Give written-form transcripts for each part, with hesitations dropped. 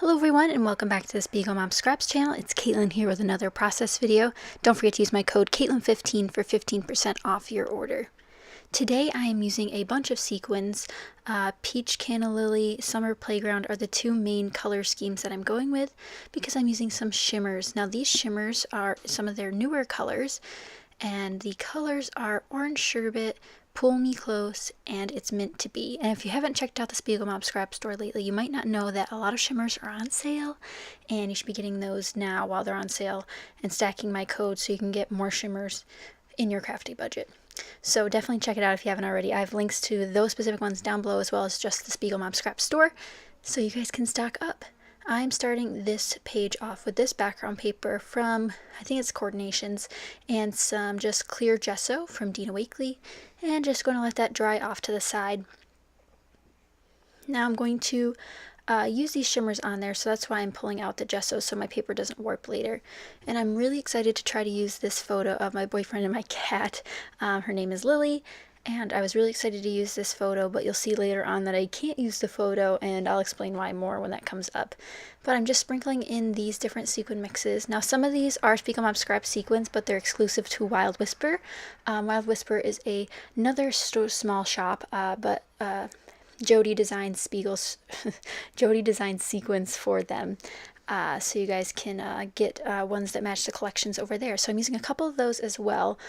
Hello everyone and welcome back to the Spiegel Mom Scraps channel. It's Caitlin here with another process video. Don't forget to use my code Caitlin15 for 15% off your order. Today I am using a bunch of sequins. Peach Canna Lily, Summer Playground are the two main color schemes that I'm going with because I'm using some shimmers. Now these shimmers are some of their newer colors, and the colors are Orange Sherbet, Pull Me Close, and It's Meant to Be. And if you haven't checked out the Spiegel Mom Scrap store lately, you might not know that a lot of shimmers are on sale, and you should be getting those now while they're on sale and stacking my code so you can get more shimmers in your crafty budget. So definitely check it out if you haven't already. I have links to those specific ones down below as well as just the Spiegel Mom Scrap store so you guys can stock up. I'm starting this page off with this background paper from, I think it's Coordinations, and some just clear gesso from Dina Wakley, and just going to let that dry off to the side. Now I'm going to use these shimmers on there, so that's why I'm pulling out the gesso so my paper doesn't warp later. And I'm really excited to try to use this photo of my boyfriend and my cat. Her name is Lily. And I was really excited to use this photo, but you'll see later on that I can't use the photo, and I'll explain why more when that comes up. But I'm just sprinkling in these different sequin mixes. Now some of these are Spiegel Mom Scrap sequins, but they're exclusive to Wild Whisper. Wild Whisper is another small shop, but Jody designs Jody designs sequins for them. So you guys can get ones that match the collections over there. So I'm using a couple of those as well.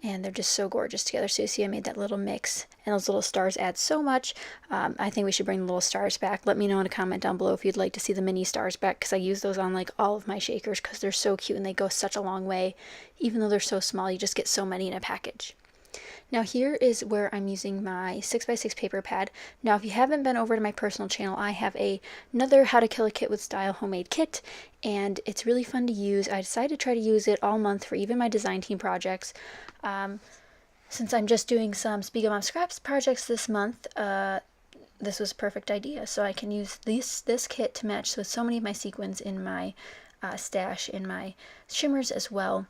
And they're just so gorgeous together. So you see I made that little mix, and those little stars add so much. I think we should bring the little stars back. Let me know in a comment down below if you'd like to see the mini stars back, because I use those on like all of my shakers because they're so cute and they go such a long way. Even though they're so small, you just get so many in a package. Now here is where I'm using my 6x6 paper pad. Now if you haven't been over to my personal channel, I have another How to Kill a Kit with Style homemade kit, and it's really fun to use. I decided to try to use it all month for even my design team projects. Since I'm just doing some Spiegel Mom Scraps projects this month, this was a perfect idea. So I can use this kit to match with so many of my sequins in my stash, in my shimmers as well.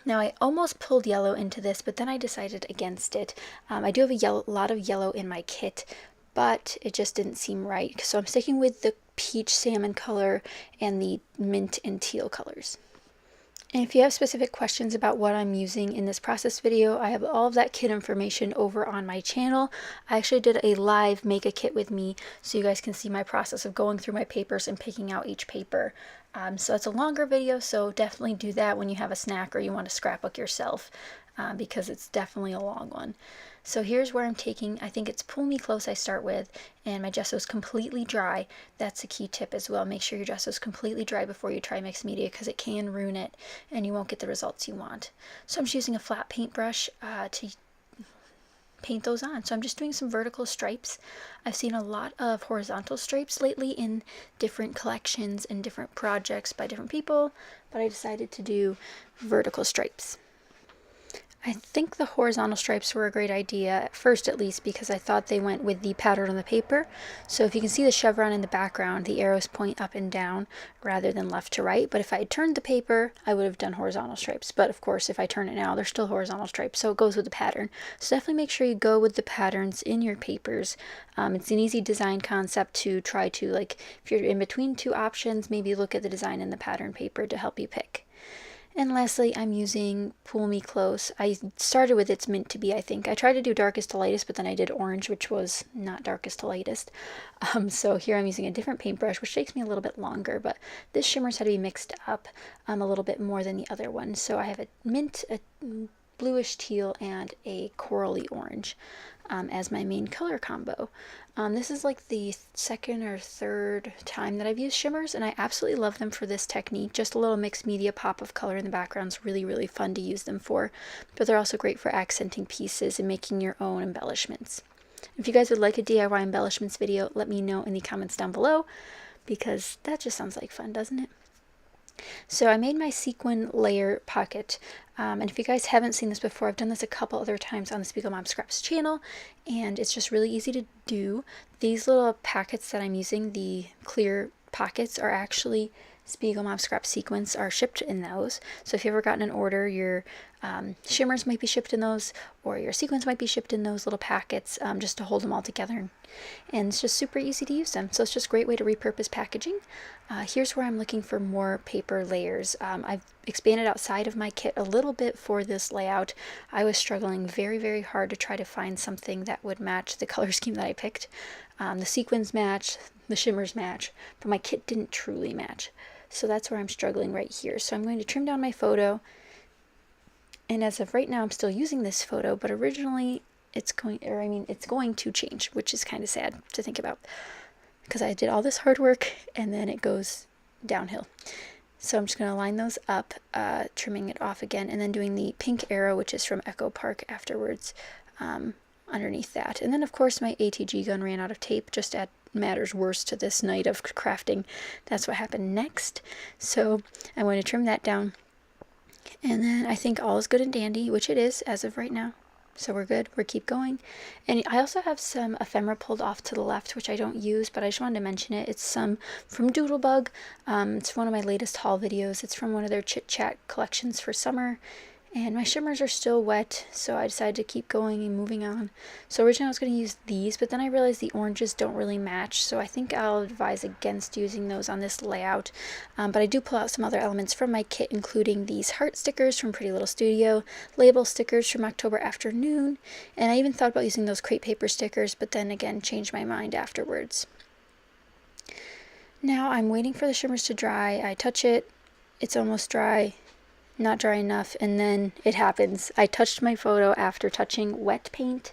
Now I almost pulled yellow into this, but then I decided against it. I do have a lot of yellow in my kit, but it just didn't seem right. So I'm sticking with the peach salmon color and the mint and teal colors. And if you have specific questions about what I'm using in this process video, I have all of that kit information over on my channel. I actually did a live make a kit with me so you guys can see my process of going through my papers and picking out each paper. So it's a longer video, so definitely do that when you have a snack or you want to scrapbook yourself, because it's definitely a long one. So here's where I'm taking, I think it's Pull Me Close I start with, and my gesso is completely dry. That's a key tip as well. Make sure your gesso is completely dry before you try mixed media, because it can ruin it and you won't get the results you want. So I'm just using a flat paintbrush to paint those on. So I'm just doing some vertical stripes. I've seen a lot of horizontal stripes lately in different collections and different projects by different people, but I decided to do vertical stripes. I think the horizontal stripes were a great idea, at first at least, because I thought they went with the pattern on the paper. So if you can see the chevron in the background, the arrows point up and down rather than left to right. But if I had turned the paper, I would have done horizontal stripes. But of course, if I turn it now, they're still horizontal stripes, so it goes with the pattern. So definitely make sure you go with the patterns in your papers. It's an easy design concept to try to, like, if you're in between two options, maybe look at the design in the pattern paper to help you pick. And lastly, I'm using Pull Me Close. I started with It's Meant to Be, I think. I tried to do darkest to lightest, but then I did orange, which was not darkest to lightest. So here I'm using a different paintbrush, which takes me a little bit longer, but this shimmers had to be mixed up a little bit more than the other one. So I have a mint, a bluish teal, and a corally orange as my main color combo. This is like the second or third time that I've used shimmers, and I absolutely love them for this technique. Just a little mixed media pop of color in the background is really, really fun to use them for, but they're also great for accenting pieces and making your own embellishments. If you guys would like a DIY embellishments video, let me know in the comments down below, because that just sounds like fun, doesn't it? So I made my sequin layer pocket, and if you guys haven't seen this before, I've done this a couple other times on the Spiegel Mom Scraps channel, and it's just really easy to do. These little packets that I'm using, the clear pockets, are actually Spiegel Mom Scrap sequins are shipped in those. So if you've ever gotten an order, your shimmers might be shipped in those, or your sequins might be shipped in those little packets, just to hold them all together. And it's just super easy to use them. So it's just a great way to repurpose packaging. Here's where I'm looking for more paper layers. I've expanded outside of my kit a little bit for this layout. I was struggling very, very hard to try to find something that would match the color scheme that I picked. The sequins match, the shimmers match, but my kit didn't truly match. So that's where I'm struggling right here. So I'm going to trim down my photo. And as of right now, I'm still using this photo, but originally it's going to change, which is kind of sad to think about, because I did all this hard work and then it goes downhill. So I'm just going to line those up, trimming it off again, and then doing the pink arrow, which is from Echo Park, afterwards, underneath that. And then of course my ATG gun ran out of tape, just add matters worse to this night of crafting. That's what happened next. So I'm going to trim that down, and then I think all is good and dandy, which it is as of right now. So we're good, we'll keep going. And I also have some ephemera pulled off to the left, which I don't use, but I just wanted to mention it. It's some from Doodlebug. It's one of my latest haul videos. It's from one of their Chit Chat collections for summer. And my shimmers are still wet, so I decided to keep going and moving on. So originally I was going to use these, but then I realized the oranges don't really match, so I think I'll advise against using those on this layout. But I do pull out some other elements from my kit, including these heart stickers from Pretty Little Studio, label stickers from October Afternoon, and I even thought about using those crepe paper stickers, but then again changed my mind afterwards. Now I'm waiting for the shimmers to dry. I touch it, it's almost dry. Not dry enough, and then it happens. I touched my photo after touching wet paint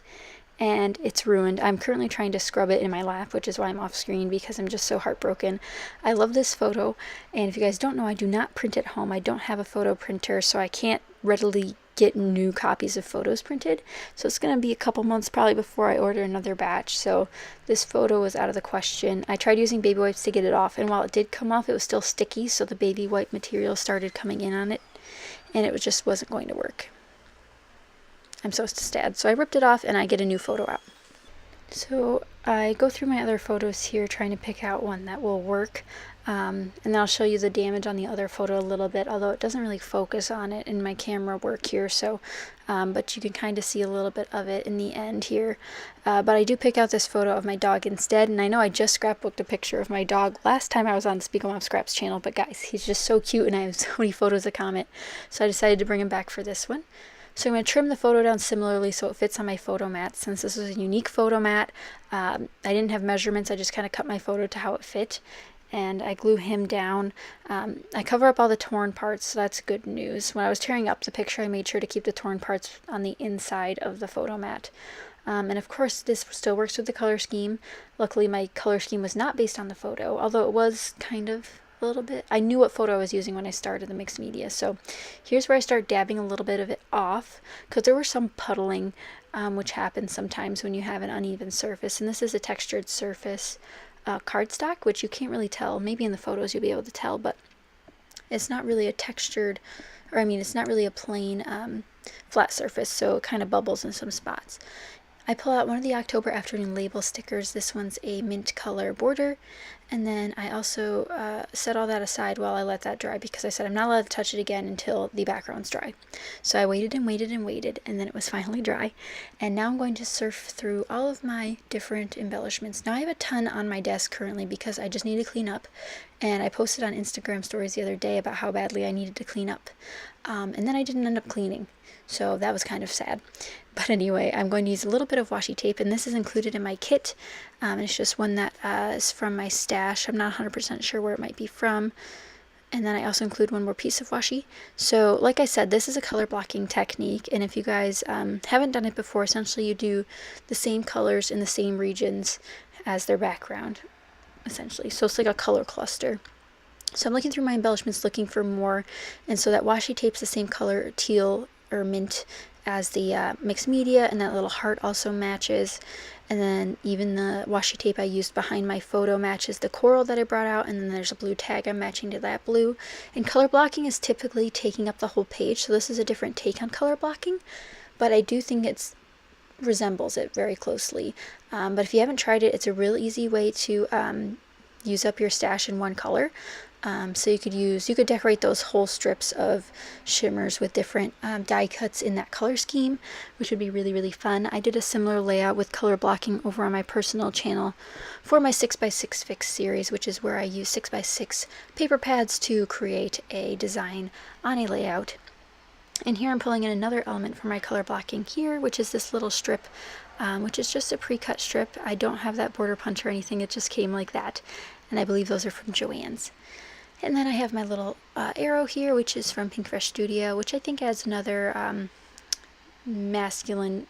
and it's ruined. I'm currently trying to scrub it in my lap, which is why I'm off screen, because I'm just so heartbroken. I love this photo, and if you guys don't know, I do not print at home. I don't have a photo printer, so I can't readily get new copies of photos printed. So it's going to be a couple months probably before I order another batch. So this photo was out of the question. I tried using baby wipes to get it off, and while it did come off, it was still sticky, so the baby wipe material started coming in on it, and it just wasn't going to work. I'm so sad. So I ripped it off and I get a new photo out. So I go through my other photos here trying to pick out one that will work. And then I'll show you the damage on the other photo a little bit, although it doesn't really focus on it in my camera work here. So, but you can kind of see a little bit of it in the end here. But I do pick out this photo of my dog instead. And I know I just scrapbooked a picture of my dog last time I was on the Spiegel Mom Scraps channel, but guys, he's just so cute and I have so many photos to comment. So I decided to bring him back for this one. So I'm going to trim the photo down similarly so it fits on my photo mat. Since this is a unique photo mat, I didn't have measurements. I just kind of cut my photo to how it fit. And I glue him down. I cover up all the torn parts, so that's good news. When I was tearing up the picture, I made sure to keep the torn parts on the inside of the photo mat. And of course, this still works with the color scheme. Luckily, my color scheme was not based on the photo, although it was kind of a little bit. I knew what photo I was using when I started the mixed media. So here's where I start dabbing a little bit of it off, because there was some puddling, which happens sometimes when you have an uneven surface. And this is a textured surface cardstock, which you can't really tell. Maybe in the photos you'll be able to tell, but it's not really a textured, or I mean, it's not really a plain flat surface, so it kind of bubbles in some spots. I pull out one of the October Afternoon label stickers. This one's a mint color border. And then I also set all that aside while I let that dry, because I said I'm not allowed to touch it again until the background's dry. So I waited and waited and waited, and then it was finally dry. And now I'm going to surf through all of my different embellishments. Now I have a ton on my desk currently because I just need to clean up. And I posted on Instagram stories the other day about how badly I needed to clean up. And then I didn't end up cleaning. So that was kind of sad. But anyway, I'm going to use a little bit of washi tape, and this is included in my kit. It's just one that is from my stash. I'm not 100% sure where it might be from. And then I also include one more piece of washi. So like I said, this is a color blocking technique, and if you guys haven't done it before, essentially you do the same colors in the same regions as their background, essentially. So it's like a color cluster. So I'm looking through my embellishments looking for more, and so that washi tape's the same color, teal or mint, as the mixed media, and that little heart also matches. And then even the washi tape I used behind my photo matches the coral that I brought out, and then there's a blue tag I'm matching to that blue. And color blocking is typically taking up the whole page, so this is a different take on color blocking, but I do think it resembles it very closely. But if you haven't tried it, it's a real easy way to use up your stash in one color. So you could decorate those whole strips of shimmers with different die cuts in that color scheme, which would be really, really fun. I did a similar layout with color blocking over on my personal channel for my 6x6 Fix series, which is where I use 6x6 paper pads to create a design on a layout. And here I'm pulling in another element for my color blocking here, which is this little strip, which is just a pre-cut strip. I don't have that border punch or anything, it just came like that. And I believe those are from Joann's. And then I have my little arrow here, which is from Pink Fresh Studio, which I think adds another masculine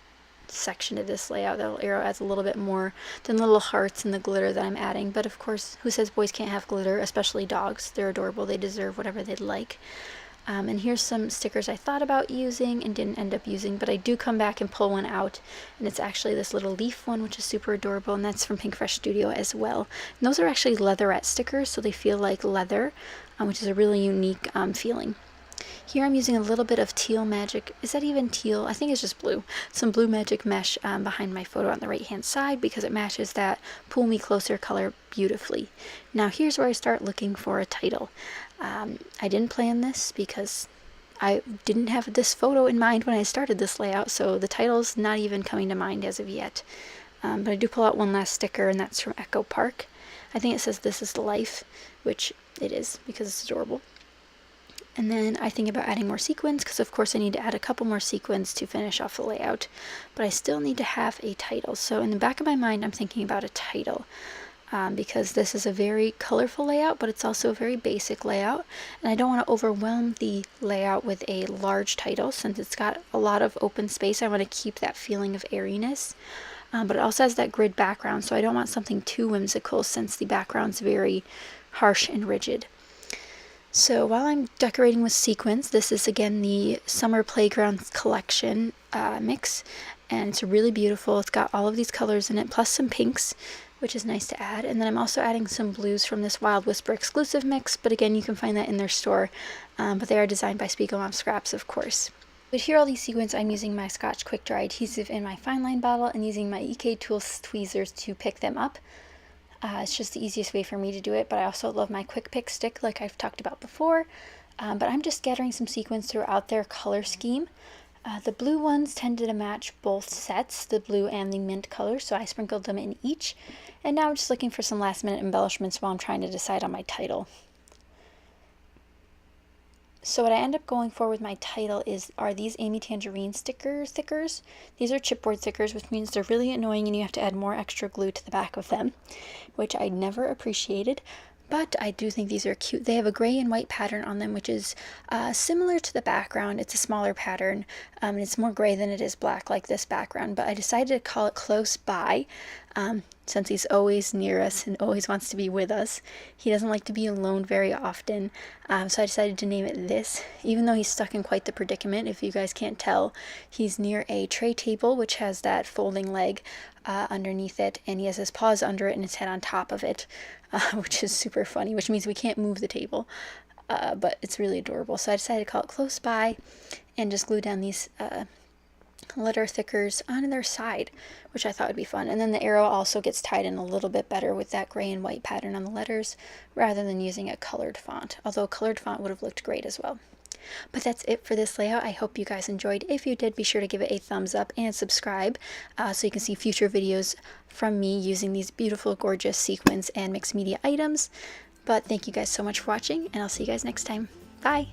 section to this layout. That little arrow adds a little bit more than the little hearts and the glitter that I'm adding. But of course, who says boys can't have glitter, especially dogs? They're adorable. They deserve whatever they'd like. And here's some stickers I thought about using and didn't end up using, but I do come back and pull one out, and it's actually this little leaf one, which is super adorable, and that's from Pink Fresh Studio as well. And those are actually leatherette stickers, so they feel like leather, which is a really unique feeling. Here I'm using a little bit of teal magic. Is that even teal? I think it's just blue. Some blue magic mesh behind my photo on the right hand side because it matches that Pull Me Closer color beautifully. Now here's where I start looking for a title. I didn't plan this because I didn't have this photo in mind when I started this layout, so the title's not even coming to mind as of yet. But I do pull out one last sticker, and that's from Echo Park. I think it says "This is Life," which it is because it's adorable. And then I think about adding more sequins, because of course I need to add a couple more sequins to finish off the layout, but I still need to have a title. So in the back of my mind I'm thinking about a title, because this is a very colorful layout, but it's also a very basic layout, and I don't want to overwhelm the layout with a large title. Since it's got a lot of open space, I want to keep that feeling of airiness, but it also has that grid background, so I don't want something too whimsical since the background's very harsh and rigid. So while I'm decorating with sequins, this is again the Summer Playground Collection mix, and it's really beautiful. It's got all of these colors in it, plus some pinks, which is nice to add. And then I'm also adding some blues from this Wild Whisper exclusive mix, but again, you can find that in their store, but they are designed by Spiegel Mom Scraps, of course. But here are all these sequins. I'm using my Scotch Quick Dry adhesive in my fine line bottle and using my EK Tools tweezers to pick them up. It's just the easiest way for me to do it, but I also love my quick pick stick like I've talked about before. But I'm just scattering some sequins throughout their color scheme. The blue ones tended to match both sets, the blue and the mint color, so I sprinkled them in each. And now I'm just looking for some last minute embellishments while I'm trying to decide on my title. So what I end up going for with my title are these Amy Tangerine stickers. These are chipboard stickers, which means they're really annoying and you have to add more extra glue to the back of them, which I never appreciated. But I do think these are cute. They have a gray and white pattern on them, which is similar to the background. It's a smaller pattern, and it's more gray than it is black like this background. But I decided to call it Close By, since he's always near us and always wants to be with us. He doesn't like to be alone very often, so I decided to name it this, even though he's stuck in quite the predicament. If you guys can't tell, he's near a tray table, which has that folding leg underneath it, and he has his paws under it and his head on top of it, which is super funny, which means we can't move the table, but it's really adorable. So I decided to call it Close By and just glue down these letter thickers on their side, which I thought would be fun. And then the arrow also gets tied in a little bit better with that gray and white pattern on the letters rather than using a colored font, although a colored font would have looked great as well. But that's it for this layout. I hope you guys enjoyed. If you did, be sure to give it a thumbs up and subscribe so you can see future videos from me using these beautiful, gorgeous sequins and mixed media items. But thank you guys so much for watching, and I'll see you guys next time. Bye!